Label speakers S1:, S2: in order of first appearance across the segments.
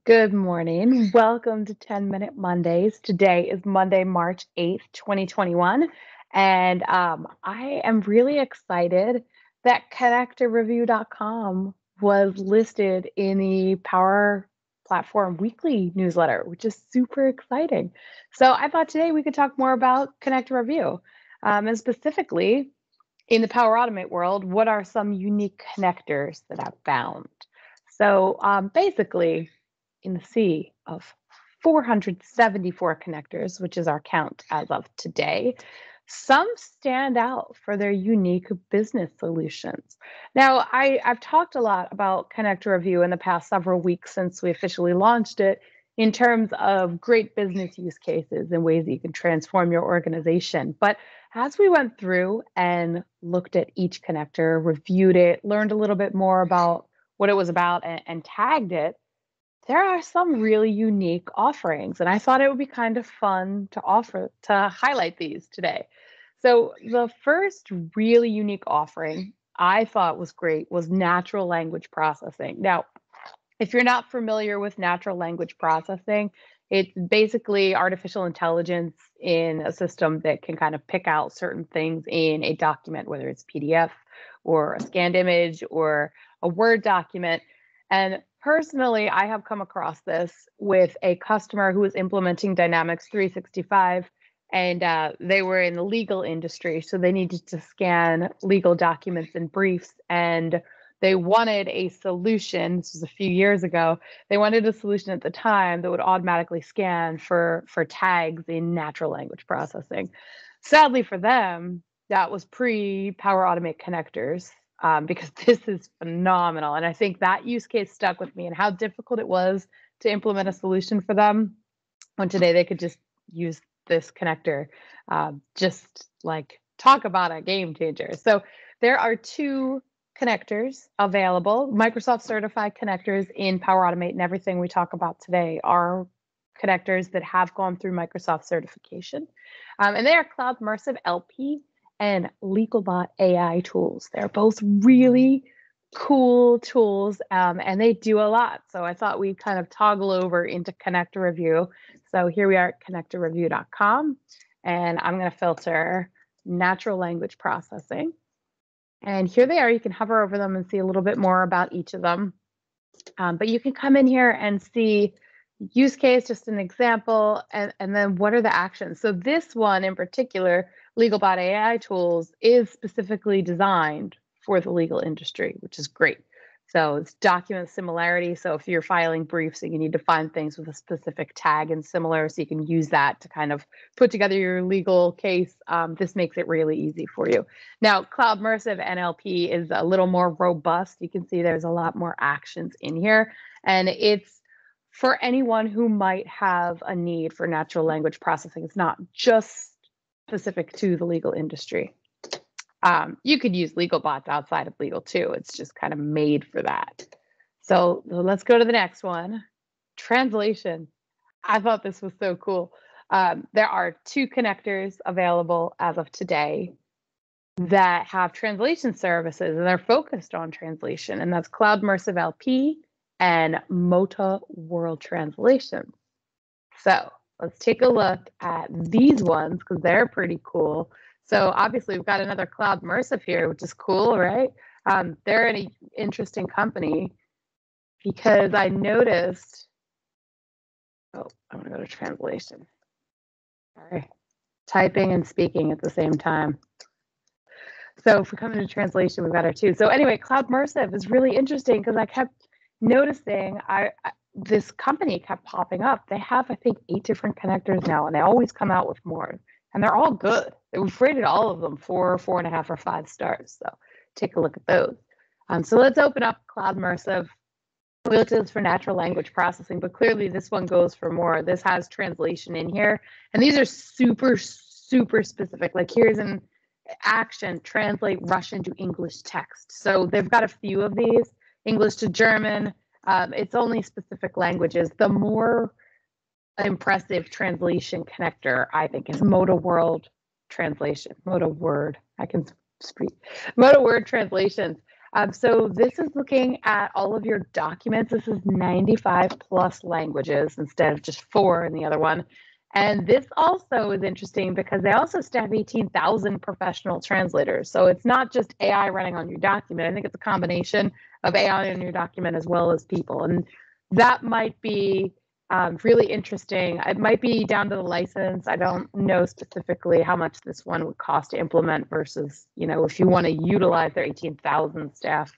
S1: Good morning. Welcome to 10-Minute Mondays. Today is Monday, March 8th, 2021. And I am really excited that connectorreview.com was listed in the Power Platform Weekly newsletter, which is super exciting. So I thought today we could talk more about Connector Review. And specifically, in the Power Automate world, what are some unique connectors that I've found? So basically, in the sea of 474 connectors, which is our count as of today, some stand out for their unique business solutions. Now, I've talked a lot about Connector Review in the past several weeks since we officially launched it in terms of great business use cases and ways that you can transform your organization. But as we went through and looked at each connector, reviewed it, learned a little bit more about what it was about, and tagged it, there are some really unique offerings, and I thought it would be kind of fun to highlight these today. So the first really unique offering I thought was great was natural language processing. Now, if you're not familiar with natural language processing, it's basically artificial intelligence in a system that can kind of pick out certain things in a document, whether it's PDF or a scanned image or a Word document. And personally, I have come across this with a customer who was implementing Dynamics 365, and they were in the legal industry. So they needed to scan legal documents and briefs, and they wanted a solution. This was a few years ago. They wanted a solution at the time that would automatically scan for tags in natural language processing. Sadly for them, that was pre-Power Automate connectors, because this is phenomenal. And I think that use case stuck with me and how difficult it was to implement a solution for them when today they could just use this connector. Just like talk about a game changer. So there are two connectors available, Microsoft certified connectors in Power Automate, and everything we talk about today are connectors that have gone through Microsoft certification. And they are Cloud Immersive LP and LegalBot AI tools. They're both really cool tools, and they do a lot. So I thought we'd kind of toggle over into Connector Review. So here we are at connectorreview.com, and I'm going to filter natural language processing. And here they are. You can hover over them and see a little bit more about each of them. But you can come in here and see use case, just an example, and then what are the actions. So this one in particular, LegalBot AI tools, is specifically designed for the legal industry, which is great. So it's document similarity. So if you're filing briefs and you need to find things with a specific tag and similar, so you can use that to kind of put together your legal case, this makes it really easy for you. Now, Cloud Immersive NLP is a little more robust. You can see there's a lot more actions in here, and it's for anyone who might have a need for natural language processing. It's not just specific to the legal industry. You could use legal bots outside of legal too. It's just kind of made for that. So let's go to the next one. Translation. I thought this was so cool. There are two connectors available as of today that have translation services, and they're focused on translation, and that's Cloud Immersive LP and Mota World Translation. So let's take a look at these ones because they're pretty cool. So obviously we've got another Cloud Immersive here, which is cool, right? They're an interesting company because I noticed, I'm gonna go to translation. Sorry, typing and speaking at the same time. So if we come into translation, we've got our two. So anyway, Cloud Immersive is really interesting because I kept noticing this company kept popping up. They have, I think, 8 different connectors now, and they always come out with more. And they're all good. We've rated all of them 4, 4.5, or 5 stars. So take a look at those. So let's open up Cloud Immersive. We looked at this for natural language processing, but clearly this one goes for more. This has translation in here. And these are super, super specific. Like here's an action, translate Russian to English text. So they've got a few of these, English to German. It's only specific languages. The more impressive translation connector, I think, is Mota World Translation. Mota Word. I can speak. Mota Word Translations. So this is looking at all of your documents. This is 95 plus languages instead of just 4 in the other one. And this also is interesting because they also staff 18,000 professional translators. So it's not just AI running on your document. I think it's a combination of AI on your document as well as people. And that might be really interesting. It might be down to the license. I don't know specifically how much this one would cost to implement versus, if you want to utilize their 18,000 staff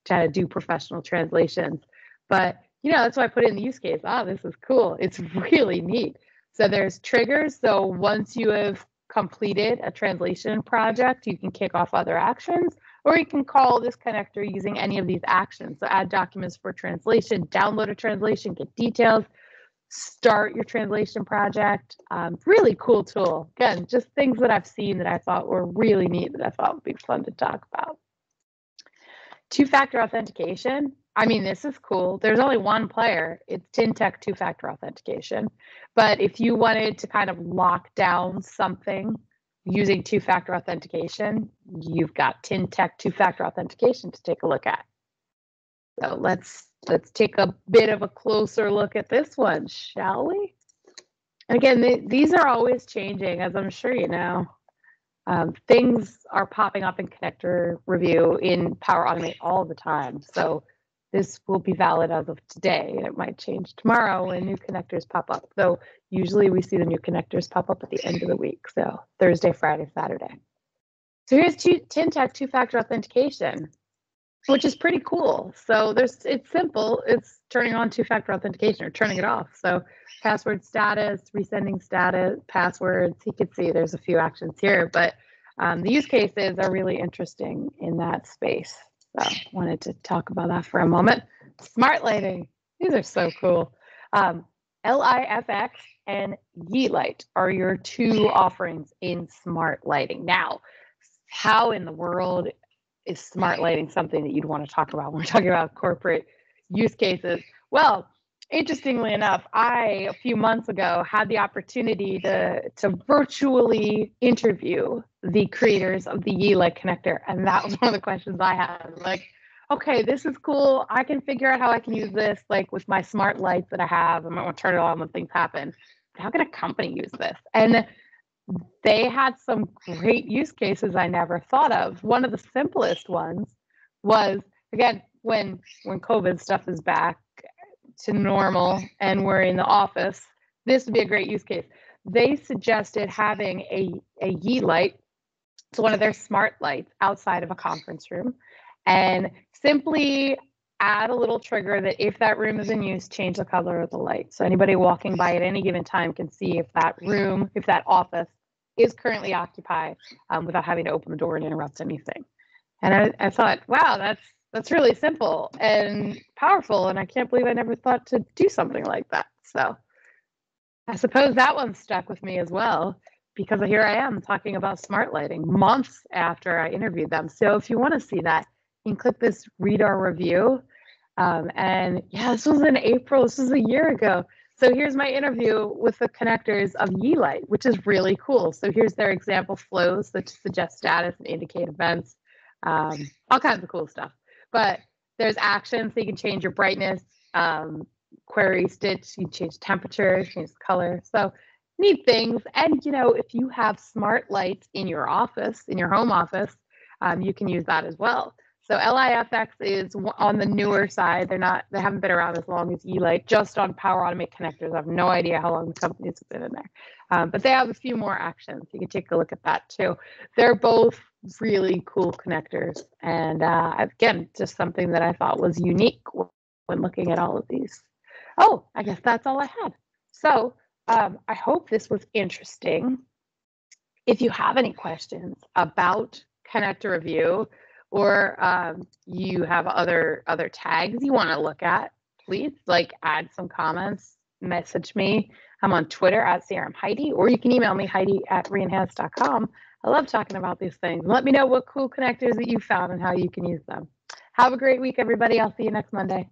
S1: to do professional translations. But, that's why I put it in the use case. This is cool. It's really neat. So there's triggers. So once you have completed a translation project, you can kick off other actions, or you can call this connector using any of these actions. So add documents for translation, download a translation, get details, start your translation project. Really cool tool. Again, just things that I've seen that I thought were really neat that I thought would be fun to talk about. Two-factor authentication. I mean, this is cool. There's only one player. It's TinTech two-factor authentication. But if you wanted to kind of lock down something using two-factor authentication, you've got TinTech two-factor authentication to take a look at. So let's take a bit of a closer look at this one, shall we? And again, these are always changing, as I'm sure you know. Things are popping up in connector review in Power Automate all the time. So this will be valid as of today, and it might change tomorrow when new connectors pop up. Though usually we see the new connectors pop up at the end of the week, so Thursday, Friday, Saturday. So here's TinTech two-factor authentication, which is pretty cool. So it's simple. It's turning on two-factor authentication or turning it off. So password status, resending status, passwords. You can see there's a few actions here, but the use cases are really interesting in that space. So wanted to talk about that for a moment. Smart lighting. These are so cool. LIFX and Yeelight are your two offerings in smart lighting. Now, how in the world is smart lighting something that you'd want to talk about when we're talking about corporate use cases? Well, interestingly enough, a few months ago, had the opportunity to virtually interview the creators of the Yeelight connector. And that was one of the questions I had. Like, okay, this is cool. I can figure out how I can use this, like with my smart lights that I have. I might want to turn it on when things happen. But how can a company use this? And they had some great use cases I never thought of. One of the simplest ones was, again, when COVID stuff is back to normal and we're in the office, this would be a great use case. They suggested having a Yeelight, so one of their smart lights outside of a conference room, and simply add a little trigger that if that room is in use, change the color of the light. So anybody walking by at any given time can see if that room, if that office is currently occupied without having to open the door and interrupt anything. And I thought, wow, that's really simple and powerful, and I can't believe I never thought to do something like that. So I suppose that one stuck with me as well, because here I am talking about smart lighting months after I interviewed them. So if you want to see that, you can click this read our review. And yeah, this was in April. This was a year ago. So here's my interview with the connectors of Yeelight, which is really cool. So here's their example flows that suggest status and indicate events, all kinds of cool stuff. But there's actions, so you can change your brightness, query stitch, you can change temperature, change the color. So neat things. And if you have smart lights in your office, in your home office, you can use that as well. So LIFX is on the newer side. They haven't been around as long as Yeelight, just on Power Automate connectors. I have no idea how long the company's been in there. But they have a few more actions. You can take a look at that too. They're both really cool connectors. And again, just something that I thought was unique when looking at all of these. Oh, I guess that's all I had. So I hope this was interesting. If you have any questions about connector review, or you have other tags you want to look at, please add some comments, message me. I'm on Twitter at CRM Heidi, or you can email me, Heidi@reenhance.com. I love talking about these things. Let me know what cool connectors that you found and how you can use them. Have a great week, everybody. I'll see you next Monday.